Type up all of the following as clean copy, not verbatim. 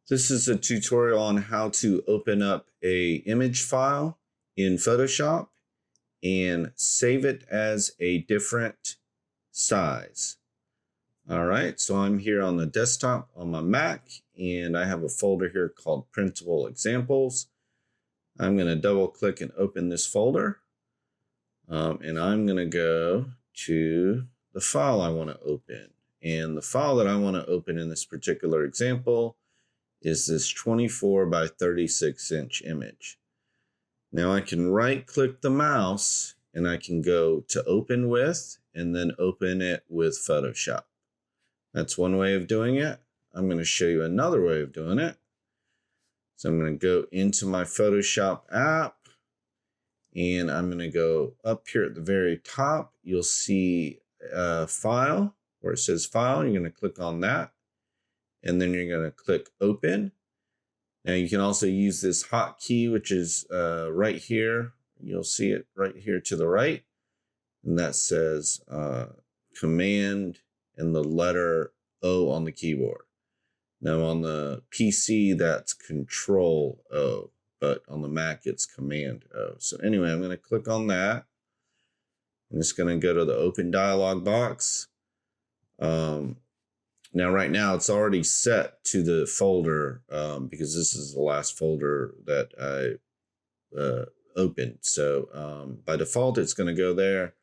This is a tutorial on how to open up a image file in Photoshop and save it as a different size. All right, so I'm here on the desktop on my Mac, and I have a folder here called Printable Examples. I'm going to double click and open this folder, and I'm going to go to the file I want to open. And the file that I want to open in this particular example is this 24 by 36 inch image. Now I can right click the mouse and I can go to open with and then open it with Photoshop. That's one way of doing it. I'm going to show you another way of doing it. So I'm going to go into my Photoshop app and I'm going to go up here at the very top. You'll see a file where it says file. You're going to click on that. And then you're going to click open. Now you can also use this hotkey, which is right here. You'll see it right here to the right. And that says command and the letter O on the keyboard. Now on the PC, that's control O, but on the Mac, it's command O. So anyway, I'm going to click on that. I'm just going to go to the open dialog box. Now, right now, it's already set to the folder because this is the last folder that I opened. So by default, it's going to go there.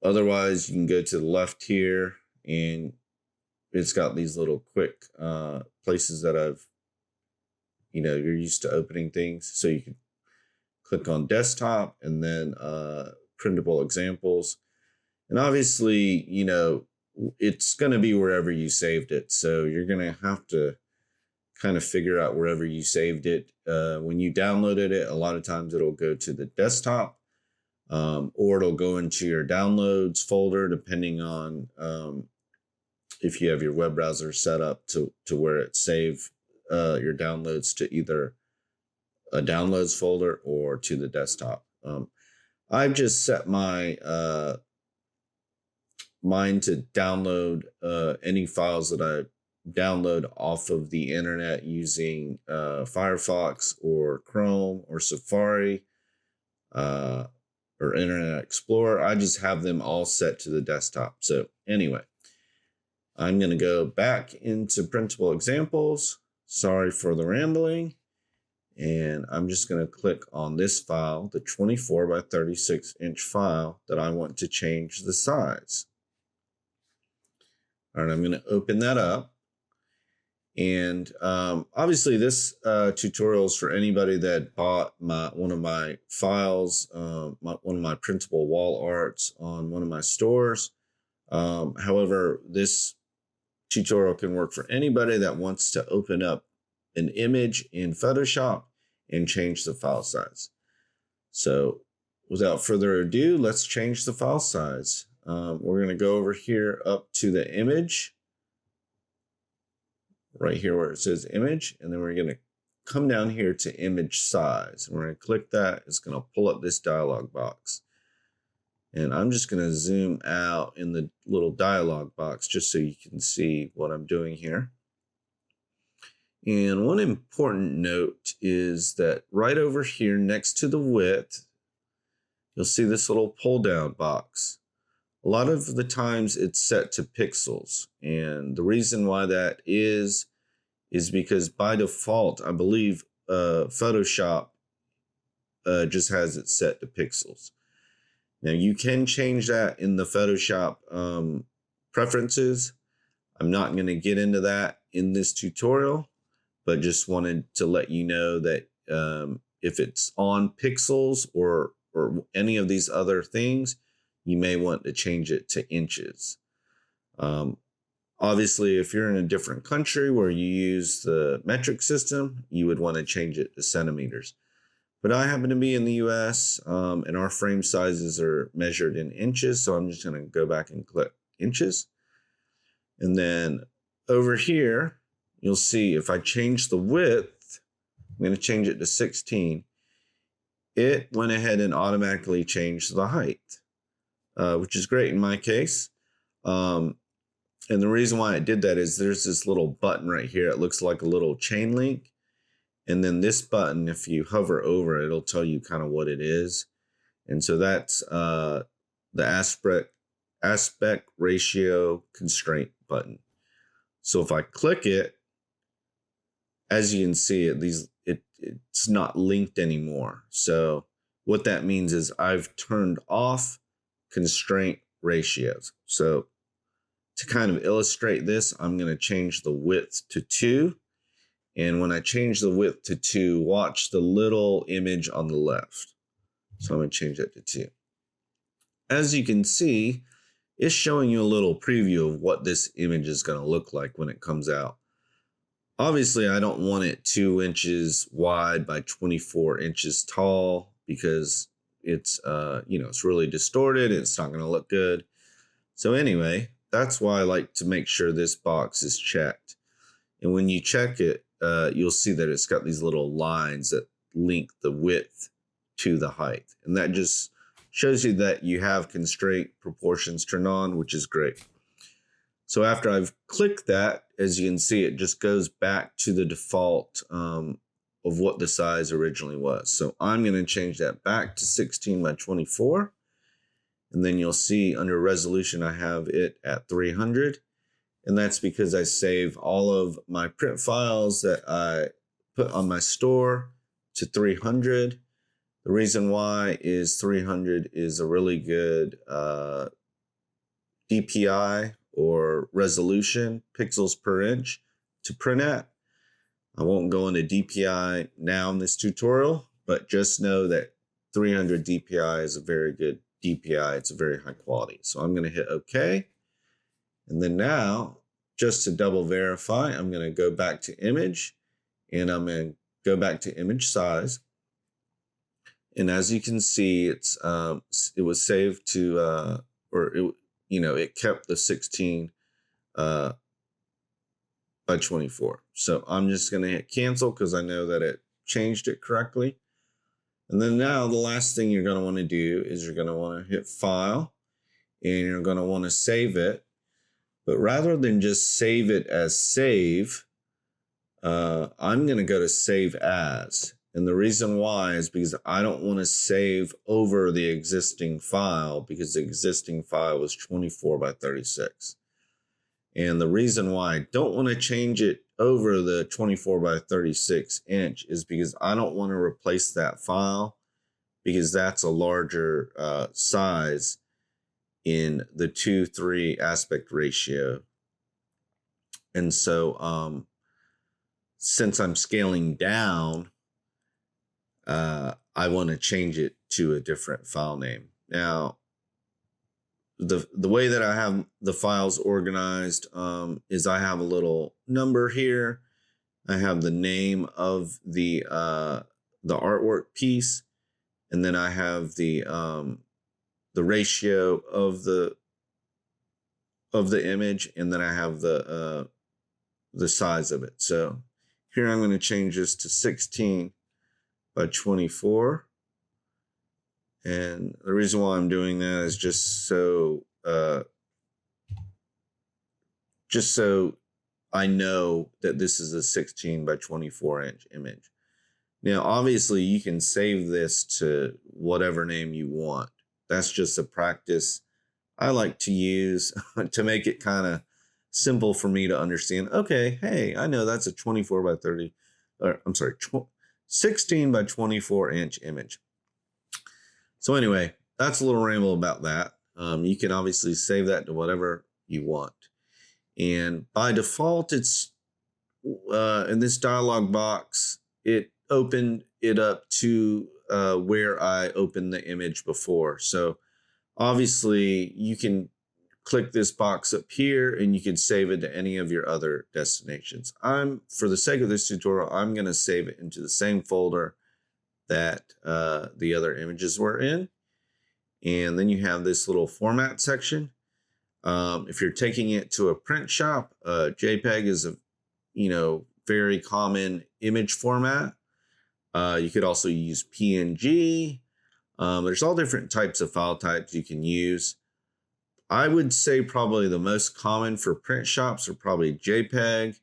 Otherwise, you can go to the left here, and it's got these little quick places that you're used to opening things. So you can click on desktop and then printable examples. And obviously, it's going to be wherever you saved it. So you're going to have to kind of figure out wherever you saved it. When you downloaded it, a lot of times it'll go to the desktop or it'll go into your downloads folder, depending on if you have your web browser set up to where it saves your downloads to either a downloads folder or to the desktop. I've just set my mine to download any files that I download off of the internet using Firefox or Chrome or Safari or Internet Explorer. I just have them all set to the desktop. So anyway, I'm going to go back into printable examples. Sorry for the rambling. And I'm just going to click on this file, the 24 by 36 inch file that I want to change the size. All right, I'm going to open that up. And obviously this tutorial is for anybody that bought one of my files, one of my printable wall arts on one of my stores. However, this tutorial can work for anybody that wants to open up an image in Photoshop and change the file size. So without further ado, let's change the file size. We're going to go over here up to the image, right here where it says image, and then we're going to come down here to image size. We're going to click that. It's going to pull up this dialog box. And I'm just going to zoom out in the little dialog box just so you can see what I'm doing here. And one important note is that right over here next to the width, you'll see this little pull down box. A lot of the times it's set to pixels. And the reason why that is because by default, I believe Photoshop just has it set to pixels. Now you can change that in the Photoshop preferences. I'm not going to get into that in this tutorial, but just wanted to let you know that if it's on pixels or any of these other things, you may want to change it to inches. Obviously, if you're in a different country where you use the metric system, you would want to change it to centimeters. But I happen to be in the US and our frame sizes are measured in inches. So I'm just going to go back and click inches. And then over here, you'll see if I change the width, I'm going to change it to 16. It went ahead and automatically changed the height, which is great in my case. And the reason why I did that is there's this little button right here. It looks like a little chain link. And then this button, if you hover over it, it'll tell you kind of what it is. And so that's the aspect ratio constraint button. So if I click it, as you can see, it's not linked anymore. So what that means is I've turned off constraint ratios. So to kind of illustrate this, I'm going to change the width to 2. And when I change the width to 2, watch the little image on the left. So I'm going to change that to 2. As you can see, it's showing you a little preview of what this image is going to look like when it comes out. Obviously, I don't want it 2 inches wide by 24 inches tall because it's it's really distorted. It's not going to look good. So anyway, that's why I like to make sure this box is checked. And when you check it, you'll see that it's got these little lines that link the width to the height. And that just shows you that you have constraint proportions turned on, which is great. So after I've clicked that, as you can see, it just goes back to the default of what the size originally was. So I'm going to change that back to 16 by 24. And then you'll see under resolution, I have it at 300. And that's because I save all of my print files that I put on my store to 300. The reason why is 300 is a really good DPI or resolution, pixels per inch, to print at. I won't go into DPI now in this tutorial, but just know that 300 DPI is a very good DPI. It's a very high quality. So I'm going to hit OK. And then now, just to double verify, I'm going to go back to image, and I'm going to go back to image size. And as you can see, it was saved to, it kept the 16 by 24. So I'm just going to hit cancel because I know that it changed it correctly. And then now the last thing you're going to want to do is you're going to want to hit file, and you're going to want to save it. But rather than just save it as save, I'm going to go to save as. And the reason why is because I don't want to save over the existing file because the existing file was 24 by 36. And the reason why I don't want to change it over the 24 by 36 inch is because I don't want to replace that file because that's a larger size in the 2:3 aspect ratio. And so since I'm scaling down, I want to change it to a different file name. Now, the way that I have the files organized is I have a little number here. I have the name of the artwork piece, and then I have the ratio of the image, and then I have the size of it. So here I'm going to change this to 16 by 24. And the reason why I'm doing that is just so I know that this is a 16 by 24 inch image. Now, obviously, you can save this to whatever name you want. That's just a practice I like to use to make it kind of simple for me to understand. Okay, hey, I know that's a 24 by 30, or I'm sorry, 16 by 24 inch image. So anyway, that's a little ramble about that. You can obviously save that to whatever you want. And by default, it's in this dialog box, it opened it up to where I opened the image before. So obviously, you can click this box up here and you can save it to any of your other destinations. For the sake of this tutorial, I'm going to save it into the same folder that the other images were in. And then you have this little format section. If you're taking it to a print shop, JPEG is a very common image format. You could also use PNG. There's all different types of file types you can use. I would say probably the most common for print shops are probably JPEG,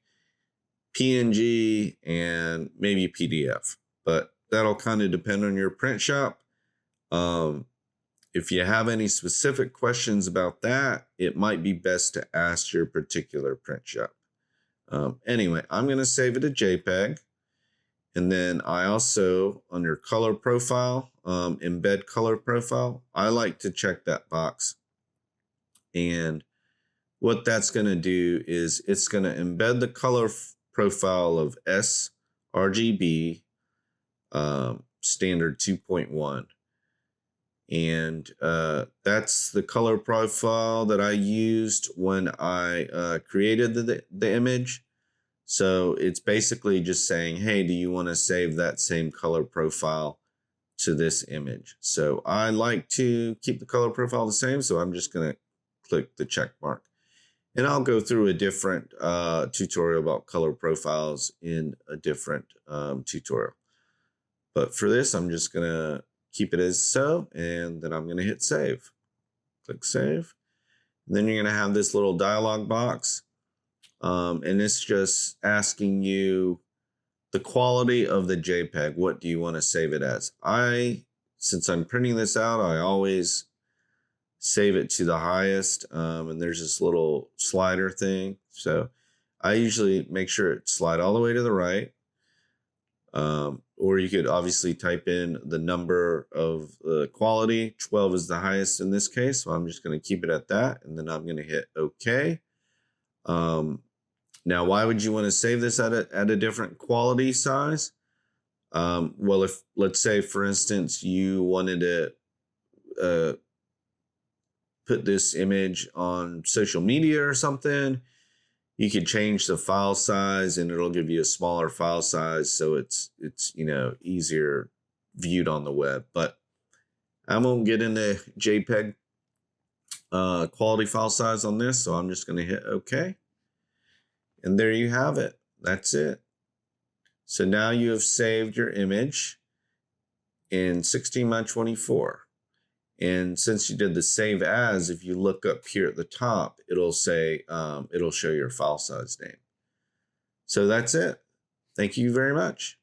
PNG, and maybe PDF. But that'll kind of depend on your print shop. If you have any specific questions about that, it might be best to ask your particular print shop. Anyway, I'm going to save it a JPEG. And then I also, under color profile, embed color profile, I like to check that box. And what that's going to do is it's going to embed the color profile of sRGB standard 2.1. And that's the color profile that I used when I created the image. So it's basically just saying, hey, do you want to save that same color profile to this image? So I like to keep the color profile the same. So I'm just going to click the check mark. And I'll go through a different tutorial about color profiles in a different tutorial. But for this, I'm just going to keep it as so, and then I'm going to hit save. Click save. And then you're going to have this little dialog box. And it's just asking you the quality of the JPEG. What do you want to save it as? Since I'm printing this out, I always save it to the highest. And there's this little slider thing. So I usually make sure it slide all the way to the right. Or you could obviously type in the number of the quality. 12 is the highest in this case. So I'm just going to keep it at that. And then I'm going to hit OK. Now, why would you want to save this at a different quality size? Well, if let's say, for instance, you wanted to put this image on social media or something, you could change the file size and it'll give you a smaller file size, so it's easier viewed on the web. But I won't get into JPEG quality file size on this, so I'm just going to hit OK. And there you have it. That's it. So now you have saved your image in 16x24. And since you did the save as, if you look up here at the top, it'll say, it'll show your file size name. So that's it. Thank you very much.